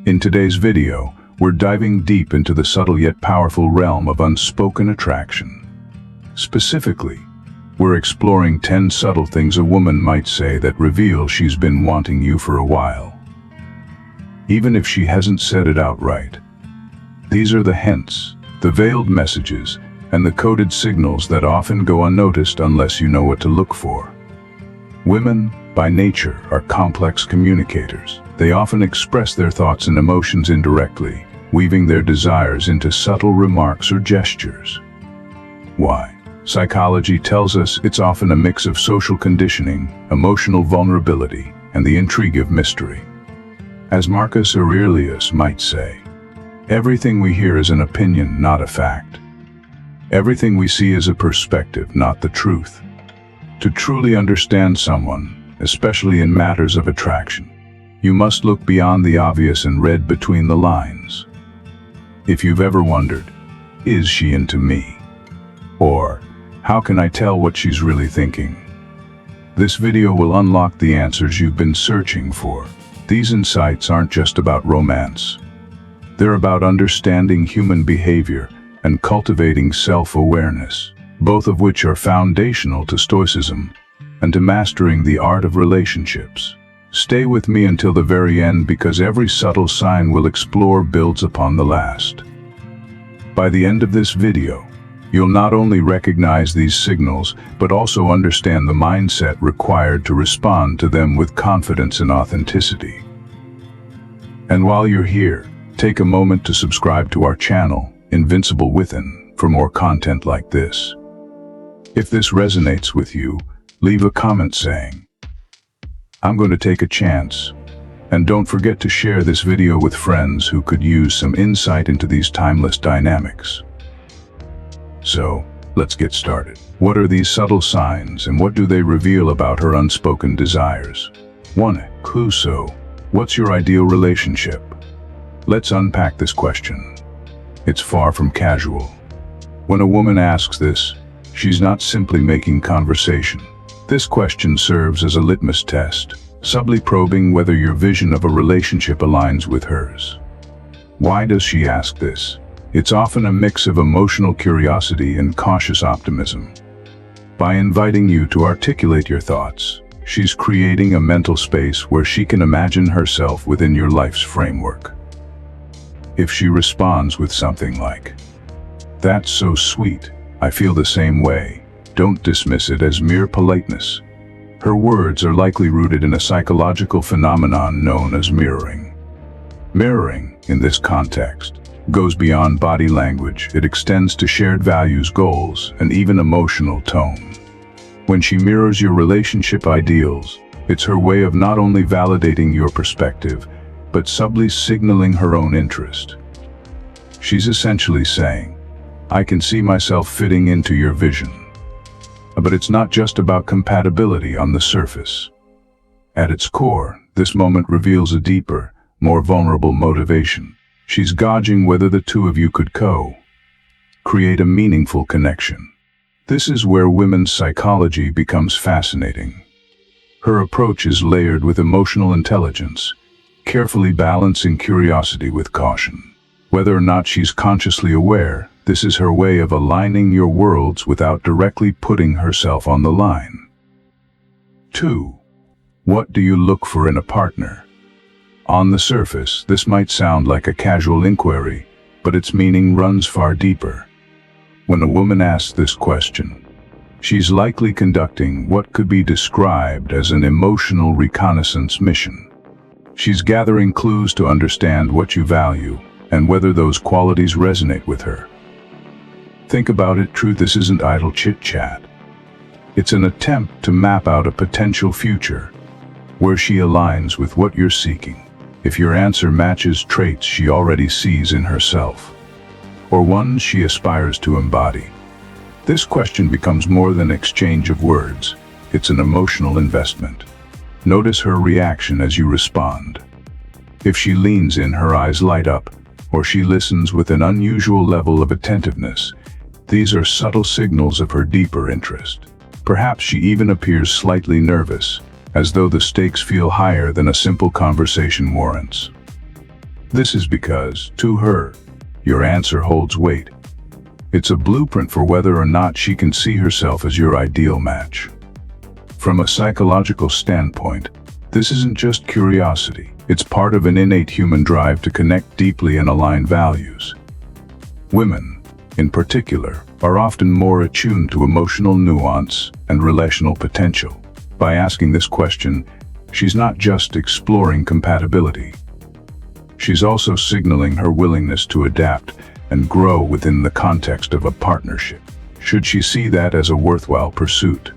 In today's video, we're diving deep into the subtle yet powerful realm of unspoken attraction. Specifically, we're exploring 10 subtle things a woman might say that reveal she's been wanting you for a while, even if she hasn't said it outright. These are the hints, the veiled messages, and the coded signals that often go unnoticed unless you know what to look for. Women, by nature, are complex communicators. They often express their thoughts and emotions indirectly, weaving their desires into subtle remarks or gestures. Why? Psychology tells us it's often a mix of social conditioning, emotional vulnerability, and the intrigue of mystery. As Marcus Aurelius might say, everything we hear is an opinion, not a fact. Everything we see is a perspective, not the truth. To truly understand someone, especially in matters of attraction, you must look beyond the obvious and read between the lines. If you've ever wondered, is she into me? Or, how can I tell what she's really thinking? This video will unlock the answers you've been searching for. These insights aren't just about romance. They're about understanding human behavior and cultivating self-awareness, both of which are foundational to Stoicism and to mastering the art of relationships. Stay with me until the very end, because every subtle sign we'll explore builds upon the last. By the end of this video, you'll not only recognize these signals, but also understand the mindset required to respond to them with confidence and authenticity. And while you're here, take a moment to subscribe to our channel, Invincible Within, for more content like this. If this resonates with you, leave a comment saying, "I'm going to take a chance." And don't forget to share this video with friends who could use some insight into these timeless dynamics. So, let's get started. What are these subtle signs, and what do they reveal about her unspoken desires? 1. So, what's your ideal relationship? Let's unpack this question. It's far from casual. When a woman asks this, she's not simply making conversation. This question serves as a litmus test, subtly probing whether your vision of a relationship aligns with hers. Why does she ask this? It's often a mix of emotional curiosity and cautious optimism. By inviting you to articulate your thoughts, she's creating a mental space where she can imagine herself within your life's framework. If she responds with something like, "That's so sweet, I feel the same way," don't dismiss it as mere politeness. Her words are likely rooted in a psychological phenomenon known as mirroring. Mirroring, in this context, goes beyond body language. It extends to shared values, goals, and even emotional tone. When she mirrors your relationship ideals, it's her way of not only validating your perspective, but subtly signaling her own interest. She's essentially saying, "I can see myself fitting into your vision." But it's not just about compatibility on the surface. At its core, this moment reveals a deeper, more vulnerable motivation. She's gauging whether the two of you could create a meaningful connection. This is where women's psychology becomes fascinating. Her approach is layered with emotional intelligence, carefully balancing curiosity with caution. Whether or not she's consciously aware, this is her way of aligning your worlds without directly putting herself on the line. 2. What do you look for in a partner? On the surface, this might sound like a casual inquiry, but its meaning runs far deeper. When a woman asks this question, she's likely conducting what could be described as an emotional reconnaissance mission. She's gathering clues to understand what you value and whether those qualities resonate with her. Think about it, this isn't idle chit-chat. It's an attempt to map out a potential future where she aligns with what you're seeking. If your answer matches traits she already sees in herself, or ones she aspires to embody, this question becomes more than an exchange of words. It's an emotional investment. Notice her reaction as you respond. If she leans in, her eyes light up, or she listens with an unusual level of attentiveness, these are subtle signals of her deeper interest. Perhaps she even appears slightly nervous, as though the stakes feel higher than a simple conversation warrants. This is because, to her, your answer holds weight. It's a blueprint for whether or not she can see herself as your ideal match. From a psychological standpoint, this isn't just curiosity. It's part of an innate human drive to connect deeply and align values. Women, in particular, are often more attuned to emotional nuance and relational potential. By asking this question, she's not just exploring compatibility. She's also signaling her willingness to adapt and grow within the context of a partnership, should she see that as a worthwhile pursuit.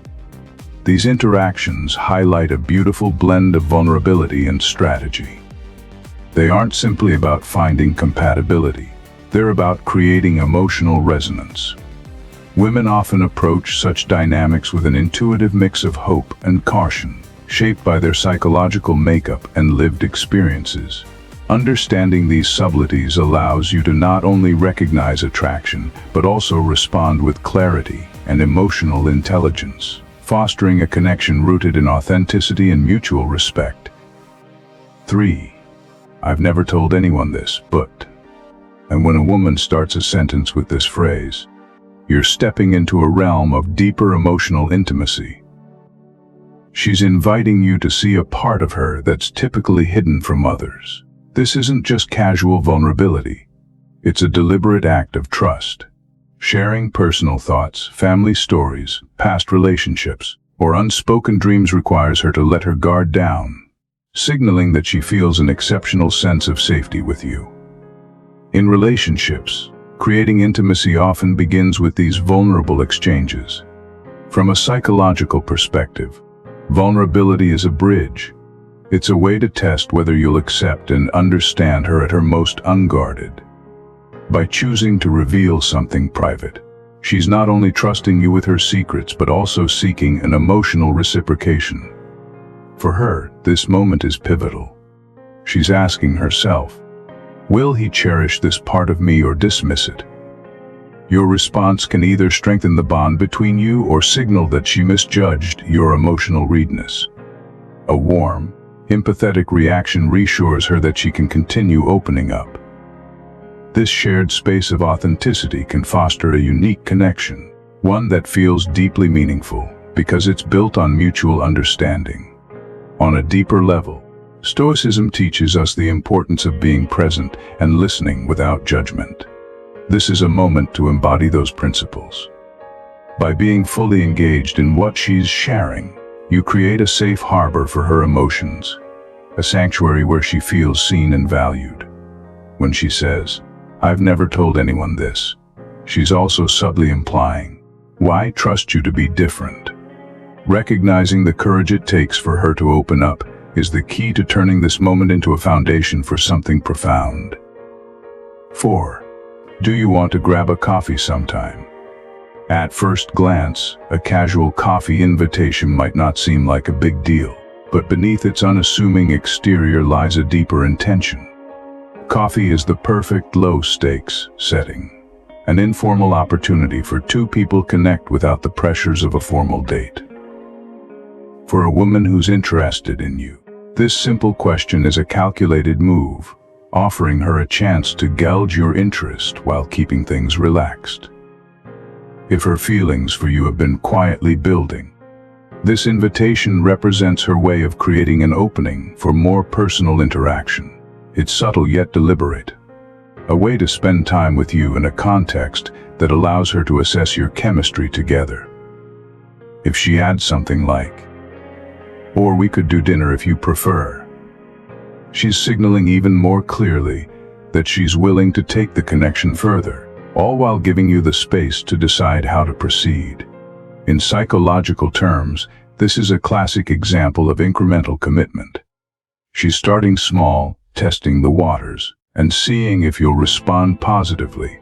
These interactions highlight a beautiful blend of vulnerability and strategy. They aren't simply about finding compatibility. They're about creating emotional resonance. Women often approach such dynamics with an intuitive mix of hope and caution, shaped by their psychological makeup and lived experiences. Understanding these subtleties allows you to not only recognize attraction, but also respond with clarity and emotional intelligence, fostering a connection rooted in authenticity and mutual respect. 3. I've never told anyone this, but... And when a woman starts a sentence with this phrase, you're stepping into a realm of deeper emotional intimacy. She's inviting you to see a part of her that's typically hidden from others. This isn't just casual vulnerability. It's a deliberate act of trust. Sharing personal thoughts, family stories, past relationships, or unspoken dreams requires her to let her guard down, signaling that she feels an exceptional sense of safety with you. In relationships, creating intimacy often begins with these vulnerable exchanges. From a psychological perspective, vulnerability is a bridge. It's a way to test whether you'll accept and understand her at her most unguarded. By choosing to reveal something private, she's not only trusting you with her secrets but also seeking an emotional reciprocation. For her, this moment is pivotal. She's asking herself, will he cherish this part of me or dismiss it? Your response can either strengthen the bond between you or signal that she misjudged your emotional readiness. A warm, empathetic reaction reassures her that she can continue opening up. This shared space of authenticity can foster a unique connection, one that feels deeply meaningful because it's built on mutual understanding. On a deeper level, Stoicism teaches us the importance of being present and listening without judgment. This is a moment to embody those principles. By being fully engaged in what she's sharing, you create a safe harbor for her emotions, a sanctuary where she feels seen and valued. When she says, "I've never told anyone this," she's also subtly implying, "Why trust you to be different?" Recognizing the courage it takes for her to open up is the key to turning this moment into a foundation for something profound. 4. Do you want to grab a coffee sometime? At first glance, a casual coffee invitation might not seem like a big deal, but beneath its unassuming exterior lies a deeper intention. Coffee is the perfect low-stakes setting, an informal opportunity for two people to connect without the pressures of a formal date. For a woman who's interested in you, this simple question is a calculated move, offering her a chance to gauge your interest while keeping things relaxed. If her feelings for you have been quietly building, this invitation represents her way of creating an opening for more personal interaction. It's subtle yet deliberate, a way to spend time with you in a context that allows her to assess your chemistry together. If she adds something like, "Or we could do dinner if you prefer," she's signaling even more clearly that she's willing to take the connection further, all while giving you the space to decide how to proceed. In psychological terms, this is a classic example of incremental commitment. She's starting small, testing the waters, and seeing if you'll respond positively.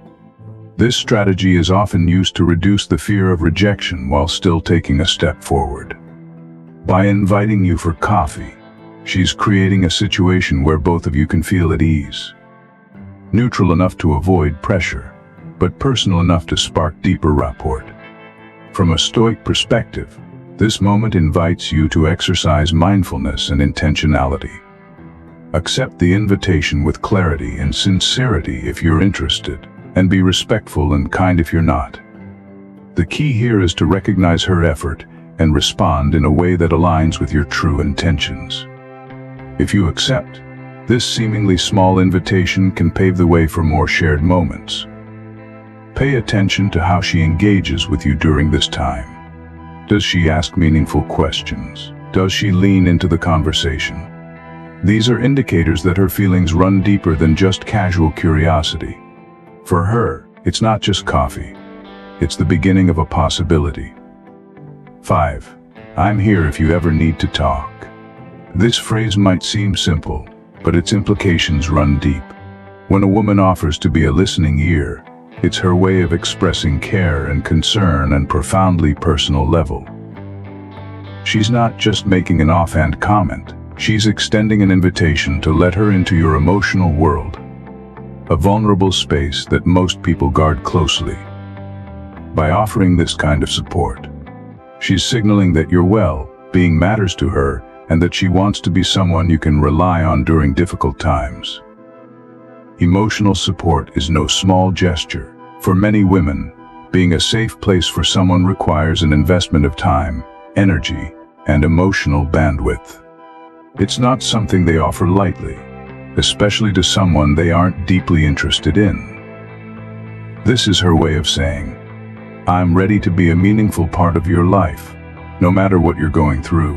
This strategy is often used to reduce the fear of rejection while still taking a step forward. By inviting you for coffee, she's creating a situation where both of you can feel at ease. Neutral enough to avoid pressure, but personal enough to spark deeper rapport. From a Stoic perspective, this moment invites you to exercise mindfulness and intentionality. Accept the invitation with clarity and sincerity if you're interested, and be respectful and kind if you're not. The key here is to recognize her effort and respond in a way that aligns with your true intentions. If you accept, this seemingly small invitation can pave the way for more shared moments. Pay attention to how she engages with you during this time. Does she ask meaningful questions? Does she lean into the conversation? These are indicators that her feelings run deeper than just casual curiosity. For her, it's not just coffee. It's the beginning of a possibility. 5. I'm here if you ever need to talk. This phrase might seem simple, but its implications run deep. When a woman offers to be a listening ear, it's her way of expressing care and concern on a profoundly personal level. She's not just making an offhand comment. She's extending an invitation to let her into your emotional world, a vulnerable space that most people guard closely. By offering this kind of support, she's signaling that your well-being matters to her and that she wants to be someone you can rely on during difficult times. Emotional support is no small gesture. For many women, being a safe place for someone requires an investment of time, energy, and emotional bandwidth. It's not something they offer lightly, especially to someone they aren't deeply interested in. This is her way of saying, I'm ready to be a meaningful part of your life, no matter what you're going through.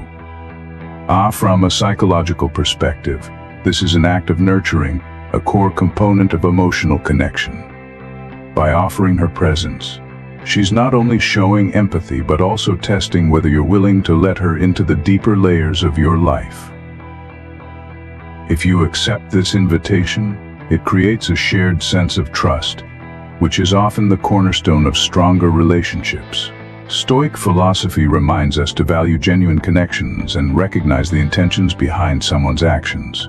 From a psychological perspective, this is an act of nurturing, a core component of emotional connection. By offering her presence, she's not only showing empathy but also testing whether you're willing to let her into the deeper layers of your life. If you accept this invitation, it creates a shared sense of trust, which is often the cornerstone of stronger relationships. Stoic philosophy reminds us to value genuine connections and recognize the intentions behind someone's actions.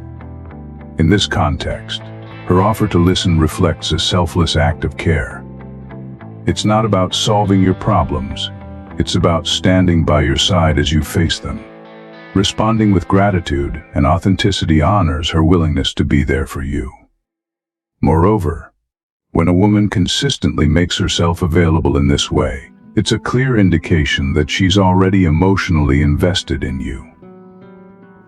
In this context, her offer to listen reflects a selfless act of care. It's not about solving your problems, it's about standing by your side as you face them. Responding with gratitude and authenticity honors her willingness to be there for you. Moreover, when a woman consistently makes herself available in this way, it's a clear indication that she's already emotionally invested in you.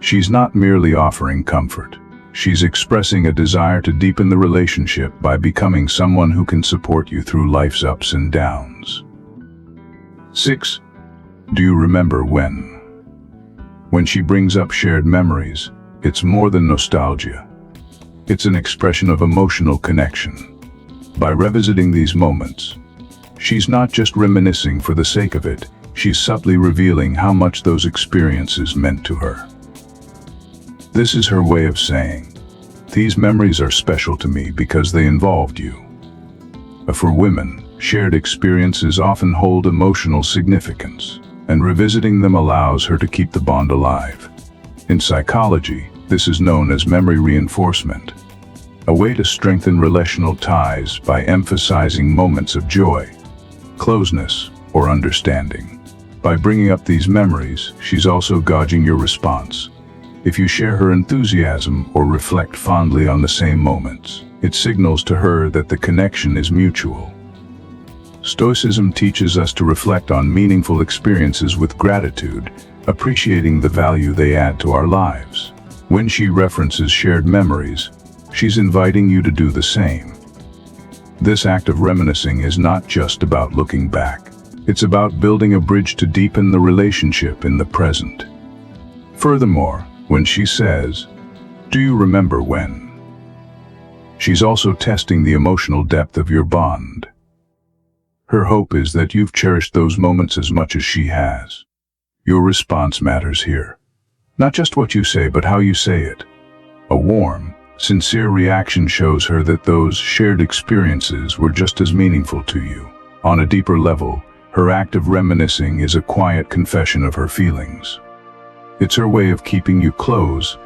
She's not merely offering comfort. She's expressing a desire to deepen the relationship by becoming someone who can support you through life's ups and downs. 6. Do you remember when? When she brings up shared memories, it's more than nostalgia. It's an expression of emotional connection. By revisiting these moments, she's not just reminiscing for the sake of it, she's subtly revealing how much those experiences meant to her. This is her way of saying, these memories are special to me because they involved you. For women, shared experiences often hold emotional significance, and revisiting them allows her to keep the bond alive. In psychology, this is known as memory reinforcement, a way to strengthen relational ties by emphasizing moments of joy, closeness, or understanding. By bringing up these memories, she's also gauging your response. If you share her enthusiasm or reflect fondly on the same moments, it signals to her that the connection is mutual. Stoicism teaches us to reflect on meaningful experiences with gratitude, appreciating the value they add to our lives. When she references shared memories, she's inviting you to do the same. This act of reminiscing is not just about looking back. It's about building a bridge to deepen the relationship in the present. Furthermore, when she says, "Do you remember when?" she's also testing the emotional depth of your bond. Her hope is that you've cherished those moments as much as she has. Your response matters here. Not just what you say, but how you say it. A warm, sincere reaction shows her that those shared experiences were just as meaningful to you. On a deeper level, her act of reminiscing is a quiet confession of her feelings. It's her way of keeping you close,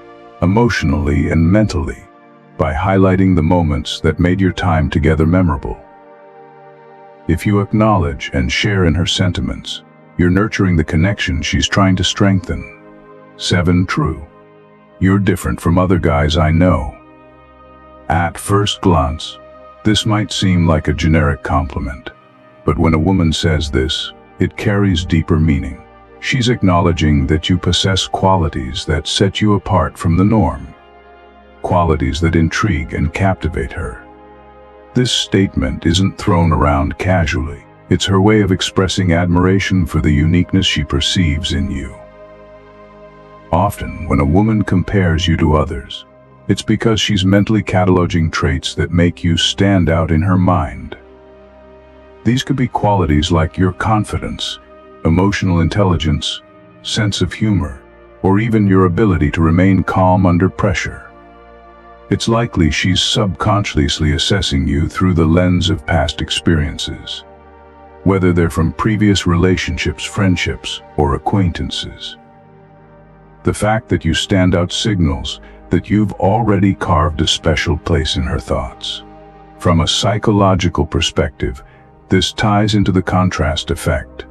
emotionally and mentally, by highlighting the moments that made your time together memorable. If you acknowledge and share in her sentiments, you're nurturing the connection she's trying to strengthen. 7. True. "You're different from other guys I know." At first glance, this might seem like a generic compliment, but when a woman says this, it carries deeper meaning. She's acknowledging that you possess qualities that set you apart from the norm, qualities that intrigue and captivate her. This statement isn't thrown around casually. It's her way of expressing admiration for the uniqueness she perceives in you. Often, when a woman compares you to others, it's because she's mentally cataloging traits that make you stand out in her mind. These could be qualities like your confidence, emotional intelligence, sense of humor, or even your ability to remain calm under pressure. It's likely she's subconsciously assessing you through the lens of past experiences, whether they're from previous relationships, friendships, or acquaintances. The fact that you stand out signals that you've already carved a special place in her thoughts. From a psychological perspective, this ties into the contrast effect,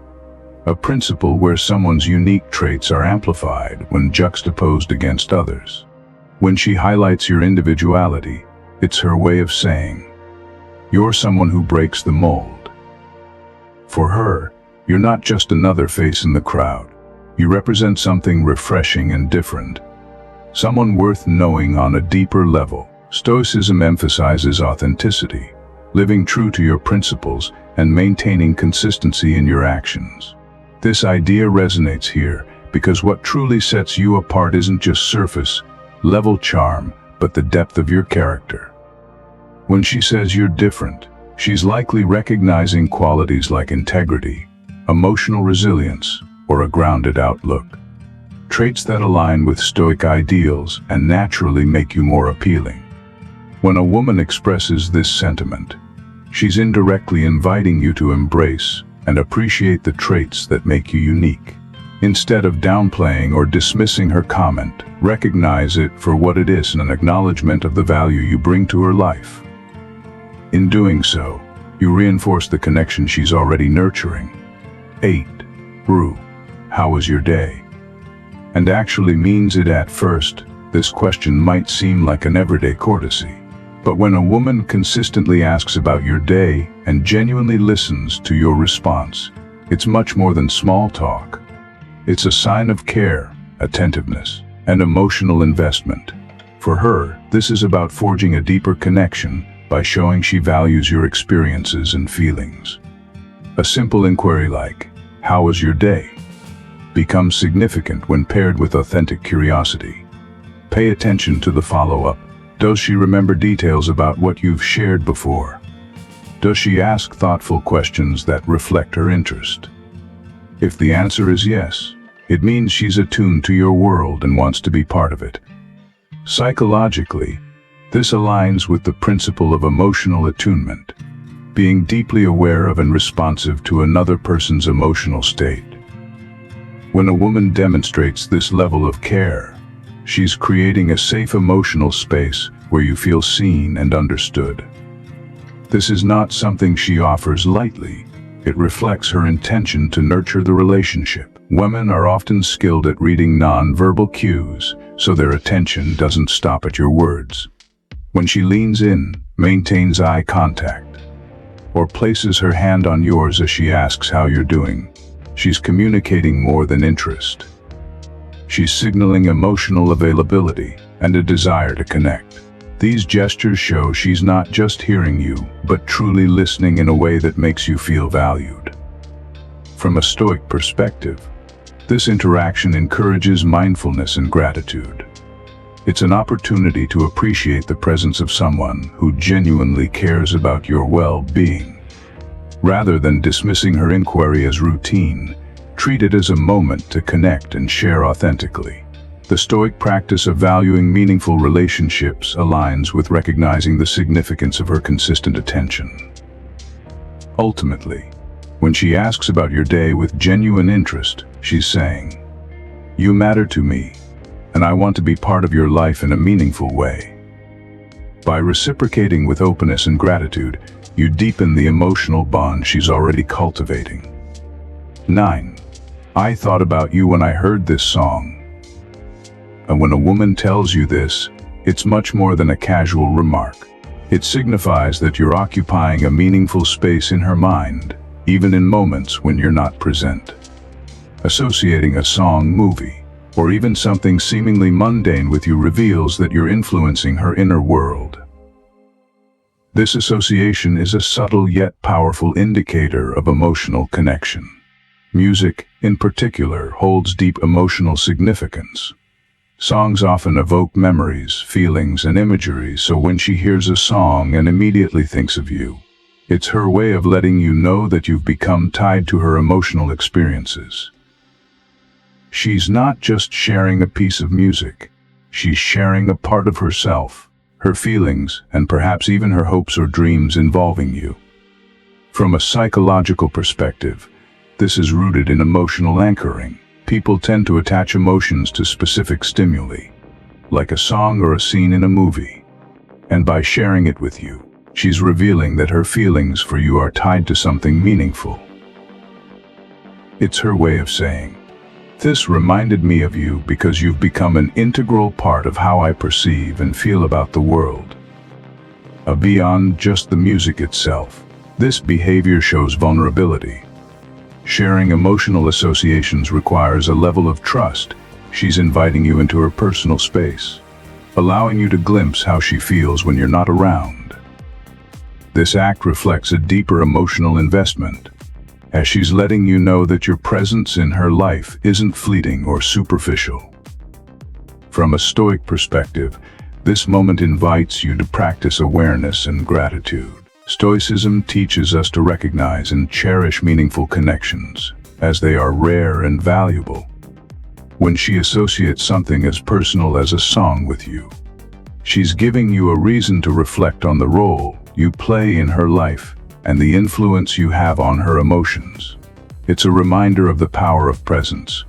a principle where someone's unique traits are amplified when juxtaposed against others. When she highlights your individuality, it's her way of saying, "You're someone who breaks the mold." For her, you're not just another face in the crowd. You represent something refreshing and different, someone worth knowing on a deeper level. Stoicism emphasizes authenticity, living true to your principles and maintaining consistency in your actions. This idea resonates here because what truly sets you apart isn't just surface-level charm, but the depth of your character. When she says you're different, she's likely recognizing qualities like integrity, emotional resilience, or a grounded outlook. Traits that align with Stoic ideals and naturally make you more appealing. When a woman expresses this sentiment, she's indirectly inviting you to embrace and appreciate the traits that make you unique. Instead of downplaying or dismissing her comment, recognize it for what it is, an acknowledgement of the value you bring to her life. In doing so, you reinforce the connection she's already nurturing. 8. Rue, how was your day? And actually means it. At first, this question might seem like an everyday courtesy. But when a woman consistently asks about your day and genuinely listens to your response, it's much more than small talk. It's a sign of care, attentiveness, and emotional investment. For her, this is about forging a deeper connection by showing she values your experiences and feelings. A simple inquiry like, "How was your day?" becomes significant when paired with authentic curiosity. Pay attention to the follow-up. Does she remember details about what you've shared before? Does she ask thoughtful questions that reflect her interest? If the answer is yes, it means she's attuned to your world and wants to be part of it. Psychologically, this aligns with the principle of emotional attunement, being deeply aware of and responsive to another person's emotional state. When a woman demonstrates this level of care, she's creating a safe emotional space where you feel seen and understood. This is not something she offers lightly. It reflects her intention to nurture the relationship. Women are often skilled at reading non-verbal cues, so their attention doesn't stop at your words. When she leans in, maintains eye contact, or places her hand on yours as she asks how you're doing, she's communicating more than interest. She's signaling emotional availability and a desire to connect. These gestures show she's not just hearing you, but truly listening in a way that makes you feel valued. From a Stoic perspective, this interaction encourages mindfulness and gratitude. It's an opportunity to appreciate the presence of someone who genuinely cares about your well-being. Rather than dismissing her inquiry as routine, treat it as a moment to connect and share authentically. The Stoic practice of valuing meaningful relationships aligns with recognizing the significance of her consistent attention. Ultimately, when she asks about your day with genuine interest, she's saying, "You matter to me, and I want to be part of your life in a meaningful way." By reciprocating with openness and gratitude, you deepen the emotional bond she's already cultivating. 9. I thought about you when I heard this song. And when a woman tells you this, it's much more than a casual remark. It signifies that you're occupying a meaningful space in her mind, even in moments when you're not present. Associating a song, movie, or even something seemingly mundane with you reveals that you're influencing her inner world. This association is a subtle yet powerful indicator of emotional connection. Music, in particular, holds deep emotional significance. Songs often evoke memories, feelings, and imagery, so when she hears a song and immediately thinks of you, it's her way of letting you know that you've become tied to her emotional experiences. She's not just sharing a piece of music, she's sharing a part of herself, her feelings, and perhaps even her hopes or dreams involving you. From a psychological perspective, this is rooted in emotional anchoring. People tend to attach emotions to specific stimuli, like a song or a scene in a movie. And by sharing it with you, she's revealing that her feelings for you are tied to something meaningful. It's her way of saying, "This reminded me of you because you've become an integral part of how I perceive and feel about the world." Beyond just the music itself, this behavior shows vulnerability. Sharing emotional associations requires a level of trust. She's inviting you into her personal space, allowing you to glimpse how she feels when you're not around. This act reflects a deeper emotional investment, as she's letting you know that your presence in her life isn't fleeting or superficial. From a Stoic perspective, this moment invites you to practice awareness and gratitude. Stoicism teaches us to recognize and cherish meaningful connections, as they are rare and valuable. When she associates something as personal as a song with you, she's giving you a reason to reflect on the role you play in her life and the influence you have on her emotions. It's a reminder of the power of presence,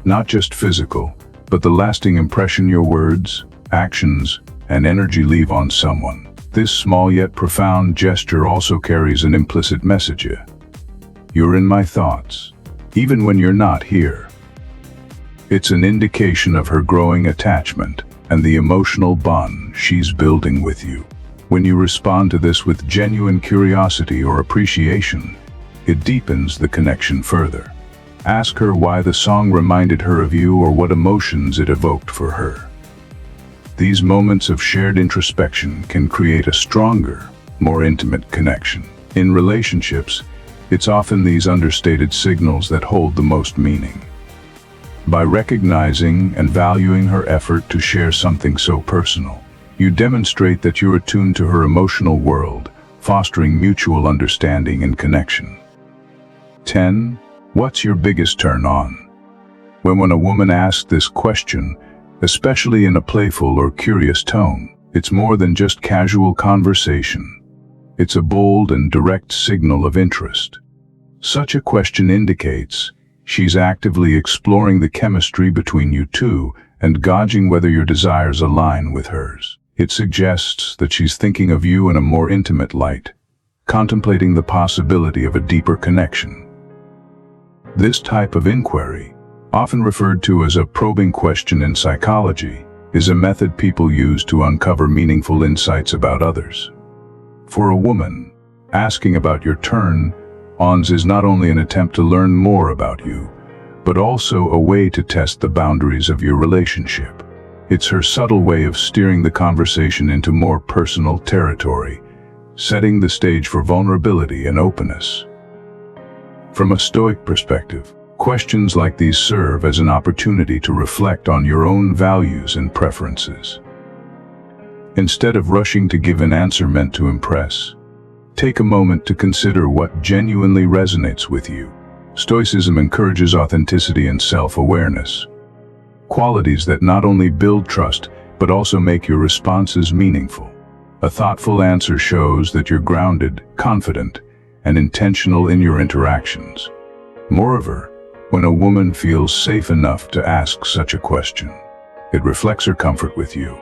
not just physical, but the lasting impression your words, actions, and energy leave on someone. This small yet profound gesture also carries an implicit message. You're in my thoughts, even when you're not here. It's an indication of her growing attachment and the emotional bond she's building with you. When you respond to this with genuine curiosity or appreciation, it deepens the connection further. Ask her why the song reminded her of you or what emotions it evoked for her. These moments of shared introspection can create a stronger, more intimate connection. In relationships, it's often these understated signals that hold the most meaning. By recognizing and valuing her effort to share something so personal, you demonstrate that you're attuned to her emotional world, fostering mutual understanding and connection. 10. What's your biggest turn on? When a woman asks this question, especially in a playful or curious tone, it's more than just casual conversation. It's a bold and direct signal of interest. Such a question indicates she's actively exploring the chemistry between you two and gauging whether your desires align with hers. It suggests that she's thinking of you in a more intimate light, contemplating the possibility of a deeper connection. This type of inquiry, often referred to as a probing question in psychology, is a method people use to uncover meaningful insights about others. For a woman, asking about your turn-ons is not only an attempt to learn more about you, but also a way to test the boundaries of your relationship. It's her subtle way of steering the conversation into more personal territory, setting the stage for vulnerability and openness. From a Stoic perspective, questions like these serve as an opportunity to reflect on your own values and preferences. Instead of rushing to give an answer meant to impress, take a moment to consider what genuinely resonates with you. Stoicism encourages authenticity and self-awareness, qualities that not only build trust, but also make your responses meaningful. A thoughtful answer shows that you're grounded, confident, and intentional in your interactions. Moreover, when a woman feels safe enough to ask such a question, it reflects her comfort with you.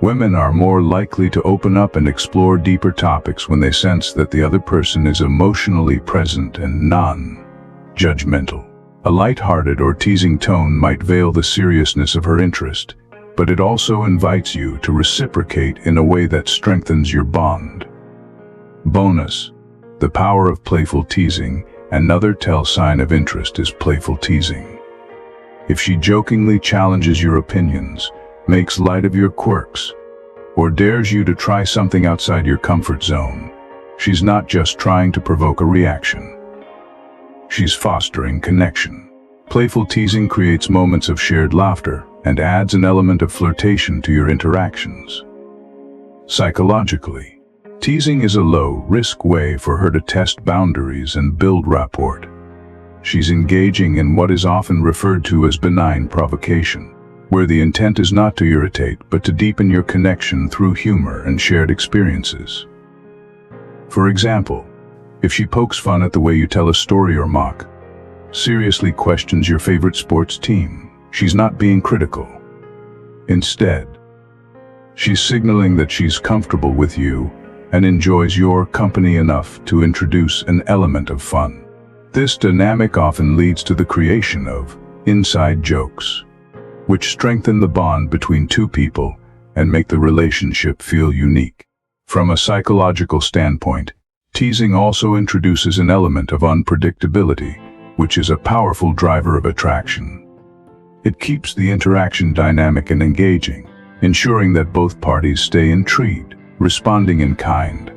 Women are more likely to open up and explore deeper topics when they sense that the other person is emotionally present and non-judgmental. A light-hearted or teasing tone might veil the seriousness of her interest, but it also invites you to reciprocate in a way that strengthens your bond. Bonus: the power of playful teasing. Another tell sign of interest is playful teasing. If she jokingly challenges your opinions, makes light of your quirks, or dares you to try something outside your comfort zone, she's not just trying to provoke a reaction. She's fostering connection. Playful teasing creates moments of shared laughter and adds an element of flirtation to your interactions. Psychologically, teasing is a low-risk way for her to test boundaries and build rapport. She's engaging in what is often referred to as benign provocation, where the intent is not to irritate but to deepen your connection through humor and shared experiences. For example, if she pokes fun at the way you tell a story or seriously questions your favorite sports team, she's not being critical. Instead, she's signaling that she's comfortable with you and enjoys your company enough to introduce an element of fun. This dynamic often leads to the creation of inside jokes, which strengthen the bond between two people and make the relationship feel unique. From a psychological standpoint, teasing also introduces an element of unpredictability, which is a powerful driver of attraction. It keeps the interaction dynamic and engaging, ensuring that both parties stay intrigued, responding in kind,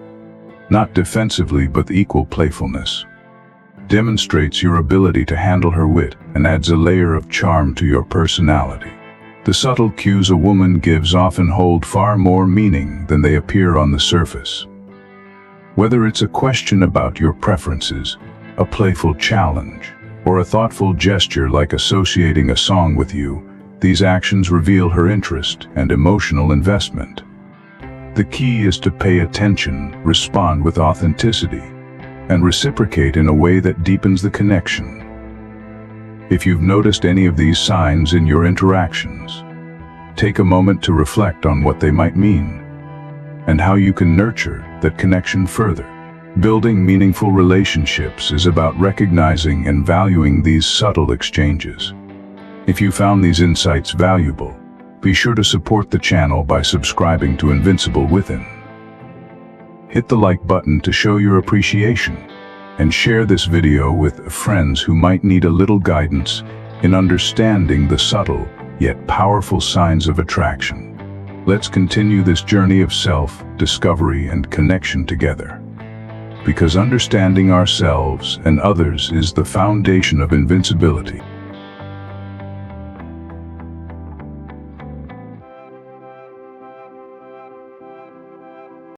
not defensively but equal playfulness. Demonstrates your ability to handle her wit and adds a layer of charm to your personality. The subtle cues a woman gives often hold far more meaning than they appear on the surface. Whether it's a question about your preferences, a playful challenge, or a thoughtful gesture like associating a song with you, these actions reveal her interest and emotional investment. The key is to pay attention, respond with authenticity, and reciprocate in a way that deepens the connection. If you've noticed any of these signs in your interactions, take a moment to reflect on what they might mean and how you can nurture that connection further. Building meaningful relationships is about recognizing and valuing these subtle exchanges. If you found these insights valuable, be sure to support the channel by subscribing to Invincible Within. Hit the like button to show your appreciation, and share this video with friends who might need a little guidance in understanding the subtle yet powerful signs of attraction. Let's continue this journey of self-discovery and connection together. Because understanding ourselves and others is the foundation of invincibility.